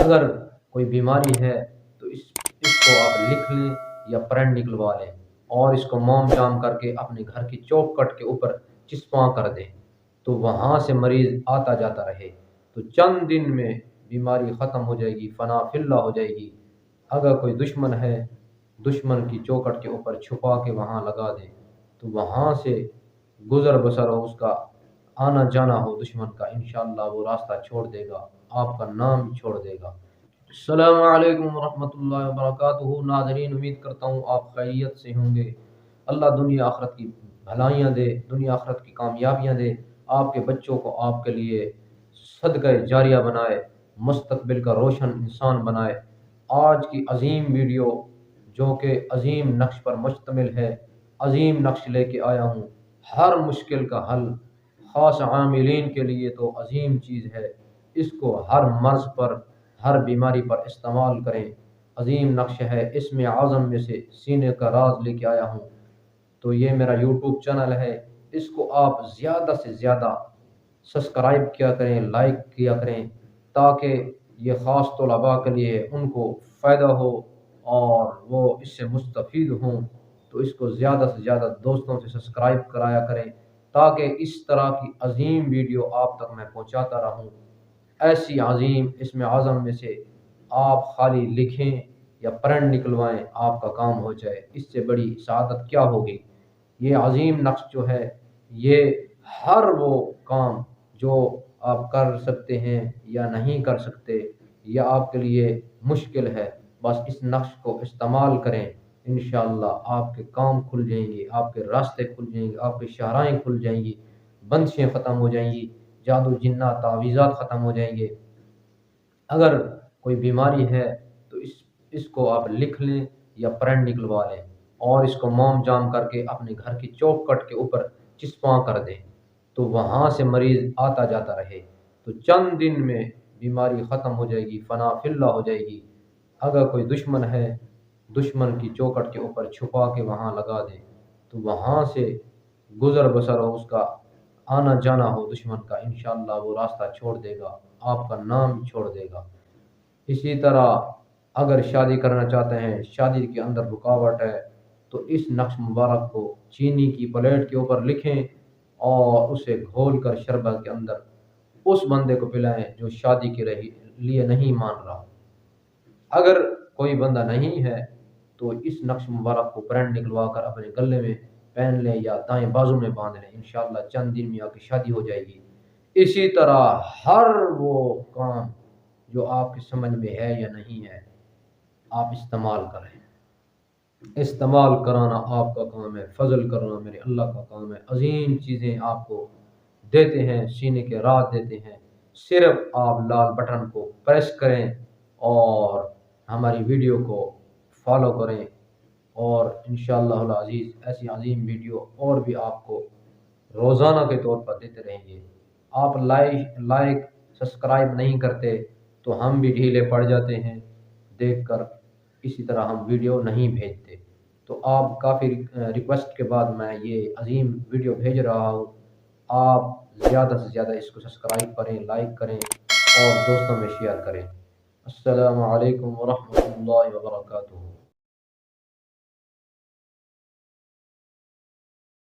اگر کوئی بیماری ہے تو اس کو آپ لکھ لیں یا پرنٹ نکلوا لیں اور اس کو موم جام کر کے اپنے گھر کی چوکھٹ کے اوپر چسپاں کر دیں، تو وہاں سے مریض آتا جاتا رہے تو چند دن میں بیماری ختم ہو جائے گی، فنا فی اللہ ہو جائے گی۔ اگر کوئی دشمن ہے، دشمن کی چوکھٹ کے اوپر چھپا کے وہاں لگا دیں تو وہاں سے گزر بسر ہو، اس کا آنا جانا ہو دشمن کا، انشاءاللہ وہ راستہ چھوڑ دے گا، آپ کا نام بھی چھوڑ دے گا۔ السلام علیکم ورحمۃ اللہ وبرکاتہ۔ ناظرین، امید کرتا ہوں آپ خیریت سے ہوں گے۔ اللہ دنیا آخرت کی بھلائیاں دے، دنیا آخرت کی کامیابیاں دے، آپ کے بچوں کو آپ کے لیے صدقہ جاریہ بنائے، مستقبل کا روشن انسان بنائے۔ آج کی عظیم ویڈیو جو کہ عظیم نقش پر مشتمل ہے، عظیم نقش لے کے آیا ہوں، ہر مشکل کا حل، خاص عاملین کے لیے تو عظیم چیز ہے۔ اس کو ہر مرض پر، ہر بیماری پر استعمال کریں۔ عظیم نقش ہے، اس میں اعظم میں سے سینے کا راز لے کے آیا ہوں۔ تو یہ میرا یوٹیوب چینل ہے، اس کو آپ زیادہ سے زیادہ سبسکرائب کیا کریں، لائک کیا کریں، تاکہ یہ خاص طلباء کے لیے ان کو فائدہ ہو اور وہ اس سے مستفید ہوں۔ تو اس کو زیادہ سے زیادہ دوستوں سے سبسکرائب کرایا کریں، تاکہ اس طرح کی عظیم ویڈیو آپ تک میں پہنچاتا رہوں۔ ایسی عظیم اسم اعظم میں سے آپ خالی لکھیں یا پرنٹ نکلوائیں، آپ کا کام ہو جائے، اس سے بڑی سعادت کیا ہوگی۔ یہ عظیم نقش جو ہے، یہ ہر وہ کام جو آپ کر سکتے ہیں یا نہیں کر سکتے یا آپ کے لیے مشکل ہے، بس اس نقش کو استعمال کریں، انشاءاللہ آپ کے کام کھل جائیں گے، آپ کے راستے کھل جائیں گے، آپ کی شاہراہیں کھل جائیں گی، بندشیں ختم ہو جائیں گی، جادو جنات تعویذات ختم ہو جائیں گے۔ اگر کوئی بیماری ہے تو اس کو آپ لکھ لیں یا پرنٹ نکلوا لیں اور اس کو موم جام کر کے اپنے گھر کی چوکھٹ کے اوپر چسپاں کر دیں، تو وہاں سے مریض آتا جاتا رہے تو چند دن میں بیماری ختم ہو جائے گی، فنا فی اللہ ہو جائے گی۔ اگر کوئی دشمن ہے، دشمن کی چوکھٹ کے اوپر چھپا کے وہاں لگا دیں تو وہاں سے گزر بسر ہو، اس کا آنا جانا ہو دشمن کا، انشاءاللہ وہ راستہ چھوڑ دے گا، آپ کا نام بھی چھوڑ دے گا۔ اسی طرح اگر شادی کرنا چاہتے ہیں، شادی کے اندر رکاوٹ ہے، تو اس نقش مبارک کو چینی کی پلیٹ کے اوپر لکھیں اور اسے گھول کر شربت کے اندر اس بندے کو پلائیں جو شادی کے لیے نہیں مان رہا۔ اگر کوئی بندہ نہیں ہے تو اس نقش مبارک کو پرنٹ نکلوا کر اپنے گلے میں پہن لیں یا دائیں بازو میں باندھ لیں، انشاءاللہ چند دن میں آپ کی شادی ہو جائے گی۔ اسی طرح ہر وہ کام جو آپ کی سمجھ میں ہے یا نہیں ہے، آپ استعمال کریں۔ استعمال کرانا آپ کا کام ہے، فضل کرنا میرے اللہ کا کام ہے۔ عظیم چیزیں آپ کو دیتے ہیں، سینے کے راز دیتے ہیں، صرف آپ لال بٹن کو پریس کریں اور ہماری ویڈیو کو فالو کریں، اور انشاءاللہ العزیز ایسی عظیم ویڈیو اور بھی آپ کو روزانہ کے طور پر دیتے رہیں گے۔ آپ لائک سبسکرائب نہیں کرتے تو ہم بھی ڈھیلے پڑ جاتے ہیں دیکھ کر، اسی طرح ہم ویڈیو نہیں بھیجتے۔ تو آپ کافی ریکویسٹ کے بعد میں یہ عظیم ویڈیو بھیج رہا ہوں۔ آپ زیادہ سے زیادہ اس کو سبسکرائب کریں، لائک کریں اور دوستوں میں شیئر کریں۔ السلام علیکم ورحمۃ اللہ وبرکاتہ۔